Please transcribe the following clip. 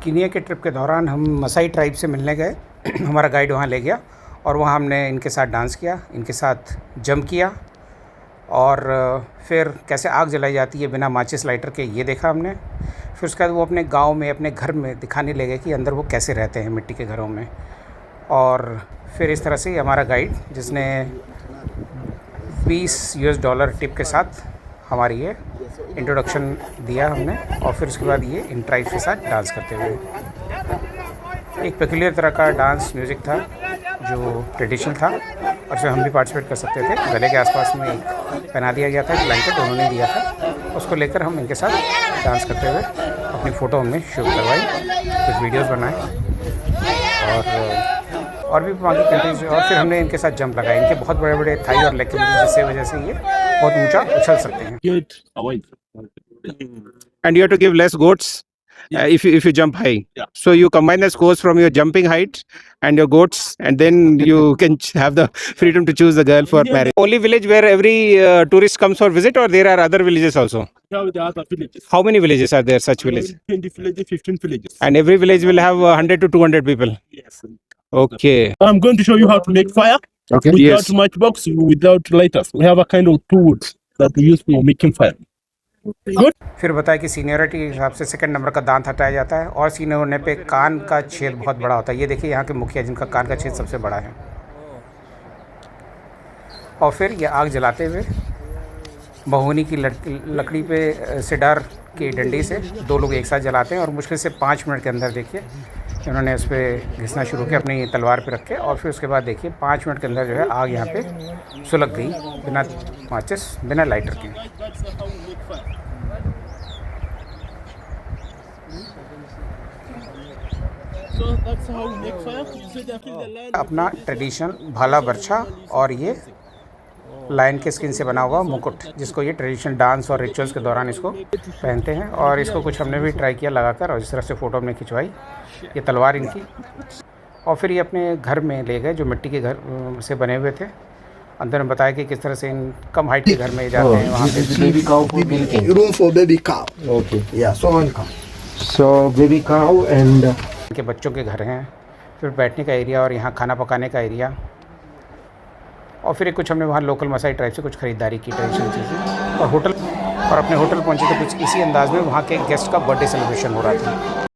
Kenya के trip के दौरान हम मसाई ट्राइब से मिलने गए। हमारा गाइड वहाँ ले गया और वहाँ हमने इनके साथ डांस किया, इनके साथ जंप किया और फिर कैसे आग जलाई जाती है बिना माचिस लाइटर के ये देखा हमने। फिर उसके बाद वो अपने गांव में, अपने घर में दिखाने लगे कि अंदर वो कैसे रहते हैं मिट्टी के घरों में। और फिर इस तरह से हमारा गाइड, जिसने $20 टिप के साथ हमारी ये इंट्रोडक्शन दिया हमने, और फिर उसके बाद ये इन ट्राइब के साथ डांस करते हुए। एक पेक्यूलियर तरह का डांस म्यूज़िक था जो ट्रेडिशनल था और उसमें हम भी पार्टिसिपेट कर सकते थे। गले के आसपास में एक पहना दिया गया था, एक ब्लैंकेट उन्होंने दिया था, उसको लेकर हम इनके साथ डांस करते हुए अपनी फ़ोटो हमने शूट करवाई, कुछ वीडियोस बनाए और भी वहाँ की कंट्रीज। और फिर हमने इनके साथ जंप लगाए। इनके बहुत बड़े बड़े थाई और लेग के मसल, जिससे वजह से ये बहुत ऊंचा उछल सकते हैं। And you have to give less goats if you jump high. Yeah. So you combine the scores from your jumping height and your goats, and then you can have the freedom to choose the girl for marriage. Only village where every tourist comes for visit, or there are other villages also? Yeah, there are other villages. How many villages are there? Such villages? 20 villages, 15 villages. And every village will have 100 to 200 people. Yes. Okay. I'm going to show you how to make fire without Yes. matchbox, without lighters. We have a kind of tools that we use for making fire. Good. फिर बताया कि seniority के हिसाब से second number का दांत हटाया जाता है और सीनियर होने पे कान का छेद बहुत बड़ा होता है। ये देखिए यहाँ के मुखिया, जिनका कान का छेद सबसे बड़ा है। और फिर ये आग जलाते हुए महोगनी की लकड़ी पे सिडार की डंडी से दो लोग एक साथ जलाते हैं और मुश्किल से 5 मिनट के अंदर देखिए इन्होंने उस पर घिसना शुरू किया अपनी तलवार पे रख के। और फिर उसके बाद देखिए 5 मिनट के अंदर जो है आग यहाँ पे सुलग गई, बिना माचिस, बिना लाइटर के। So that's how we make fire. You see they kill the lion. अपना ट्रेडिशनल भाला बर्छा और ये लायन के स्किन से बना हुआ मुकुट, जिसको ये ट्रेडिशनल डांस और रिचुअल्स के दौरान इसको पहनते हैं। और इसको कुछ हमने भी ट्राई किया लगाकर और इस तरह से फ़ोटो हमने खिंचवाई। ये तलवार इनकी। और फिर ये अपने घर में ले गए जो मिट्टी के घर से बने हुए थे। अंदर में बताया कि किस तरह से इन कम हाइट के घर में जाते हैं वहाँ पे। Baby cow for milking. Room for baby cow. Okay. Yeah, so one cow. So baby cow and के बच्चों के घर हैं, फिर बैठने का एरिया और यहाँ खाना पकाने का एरिया। और फिर कुछ हमने वहाँ लोकल मसाई ट्राइब से कुछ ख़रीदारी की, ट्रेडिशनल चीज़ें। और अपने होटल पहुँचे तो कुछ इसी अंदाज़ में वहाँ के गेस्ट का बर्थडे सेलिब्रेशन हो रहा था।